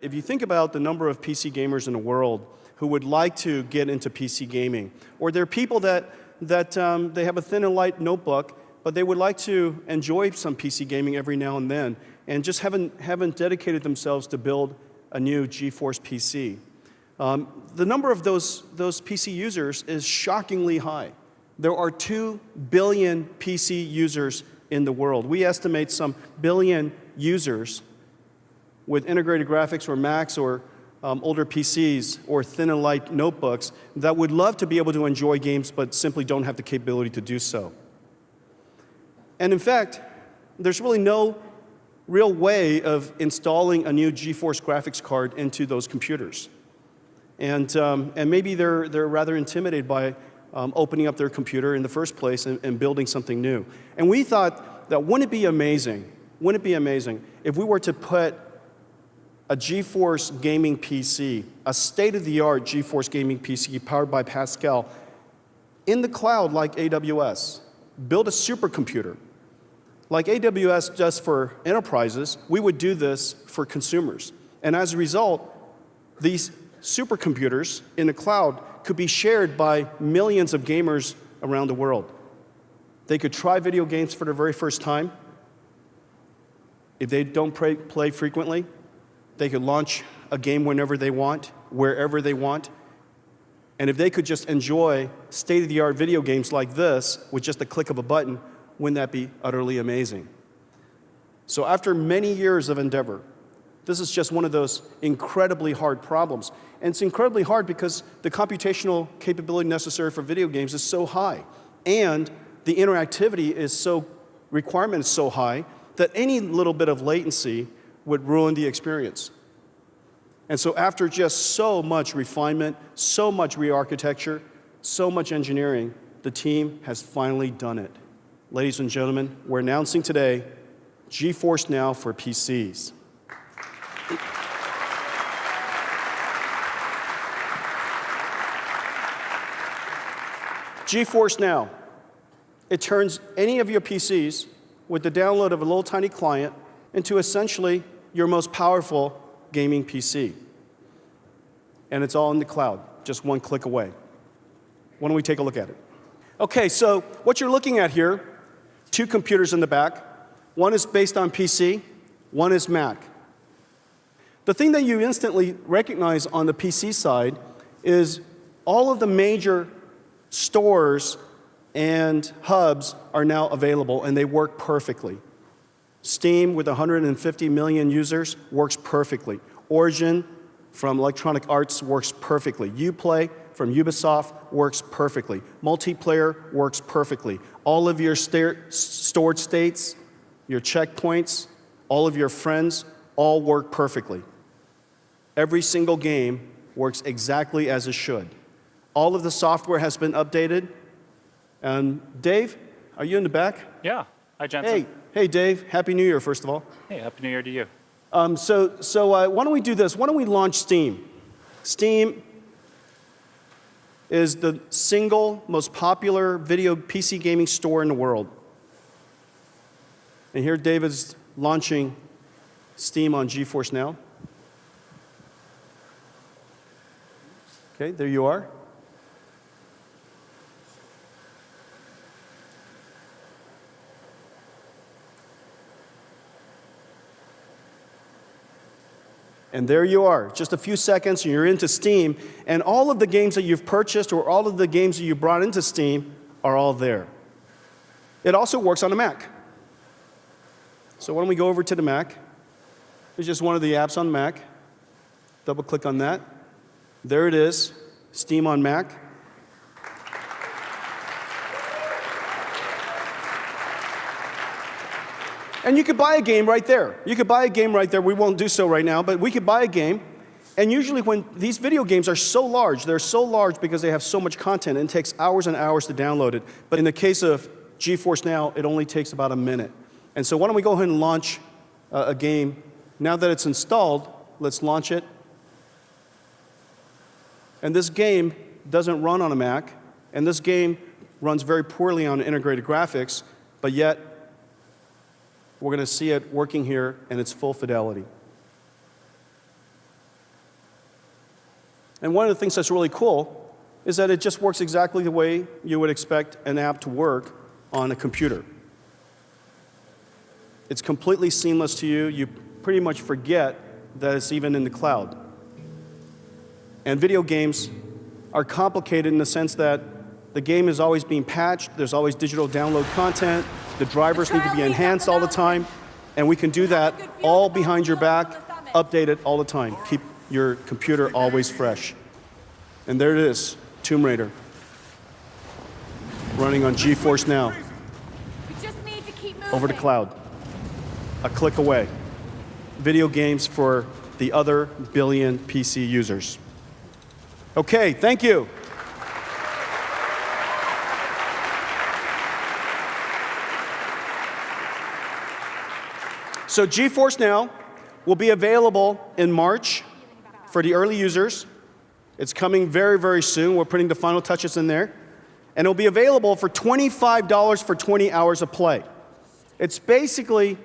If you think about the number of PC gamers in the world who would like to get into PC gaming, or there are people that they have a thin and light notebook, but they would like to enjoy some PC gaming every now and then, and just haven't dedicated themselves to build a new GeForce PC. The number of those PC users is shockingly high. There are 2 billion PC users in the world. We estimate some billion users with integrated graphics or Macs or older PCs or thin and light notebooks that would love to be able to enjoy games but simply don't have the capability to do so. And in fact, there's really no real way of installing a new GeForce graphics card into those computers. And maybe they're rather intimidated by opening up their computer in the first place and building something new. And we thought that wouldn't it be amazing if we were to put a GeForce gaming PC, a state-of-the-art GeForce gaming PC powered by Pascal, in the cloud like AWS. Build a supercomputer. Like AWS does for enterprises, we would do this for consumers. And as a result, these supercomputers in the cloud could be shared by millions of gamers around the world. They could try video games for the very first time. If they don't play frequently, they could launch a game whenever they want, wherever they want. And if they could just enjoy state-of-the-art video games like this with just a click of a button, wouldn't that be utterly amazing? So after many years of endeavor, this is just one of those incredibly hard problems. And it's incredibly hard because the computational capability necessary for video games is so high. And the interactivity requirement is so high that any little bit of latency would ruin the experience. And so after just so much refinement, so much re-architecture, so much engineering, the team has finally done it. Ladies and gentlemen, we're announcing today GeForce Now for PCs. GeForce Now. It turns any of your PCs with the download of a little tiny client into essentially your most powerful gaming PC. And it's all in the cloud, just one click away. Why don't we take a look at it? Okay, so what you're looking at here, 2 computers in the back. One is based on PC, one is Mac. The thing that you instantly recognize on the PC side is all of the major stores and hubs are now available, and they work perfectly. Steam, with 150 million users, works perfectly. Origin, from Electronic Arts, works perfectly. Uplay, from Ubisoft, works perfectly. Multiplayer works perfectly. All of your stored states, your checkpoints, all of your friends, all work perfectly. Every single game works exactly as it should. All of the software has been updated. And Dave, are you in the back? Yeah. Hi, Jensen. Hey, Dave. Happy New Year, first of all. Hey, Happy New Year to you. So why don't we do this? Why don't we launch Steam? Steam is the single most popular video PC gaming store in the world. And here David's launching Steam on GeForce Now. Okay, there you are. And there you are, just a few seconds, and you're into Steam, and all of the games that you've purchased or all of the games that you brought into Steam are all there. It also works on a Mac. So why don't we go over to the Mac? It's just one of the apps on Mac. Double-click on that. There it is, Steam on Mac. And you could buy a game right there. You could buy a game right there. We won't do so right now, but we could buy a game. And usually when these video games are so large, they're so large because they have so much content, and it takes hours and hours to download it. But in the case of GeForce Now, it only takes about a minute. And so why don't we go ahead and launch a game. Now that it's installed, let's launch it. And this game doesn't run on a Mac, and this game runs very poorly on integrated graphics, but yet we're going to see it working here in its full fidelity. And one of the things that's really cool is that it just works exactly the way you would expect an app to work on a computer. It's completely seamless to you. You pretty much forget that it's even in the cloud. And video games are complicated in the sense that the game is always being patched, there's always digital download content, the drivers need to be enhanced all the time, and we can do that all behind your back, update it all the time. Keep your computer always fresh. And there it is, Tomb Raider, running on GeForce Now, We just need to keep moving. over the cloud, a click away. Video games for the other billion PC users. Okay, thank you. So GeForce Now will be available in March for the early users. It's coming very, very soon. We're putting the final touches in there. And it'll be available for $25 for 20 hours of play. It's basically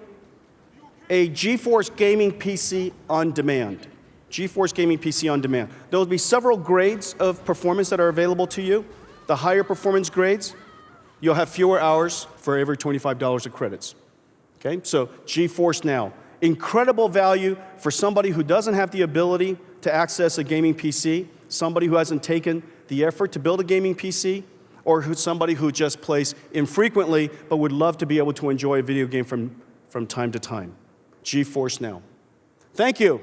a GeForce gaming PC on demand. GeForce gaming PC on demand. There will be several grades of performance that are available to you. The higher performance grades, you'll have fewer hours for every $25 of credits. Okay, so GeForce Now. Incredible value for somebody who doesn't have the ability to access a gaming PC, somebody who hasn't taken the effort to build a gaming PC, or somebody who just plays infrequently but would love to be able to enjoy a video game from time to time. GeForce Now. Thank you.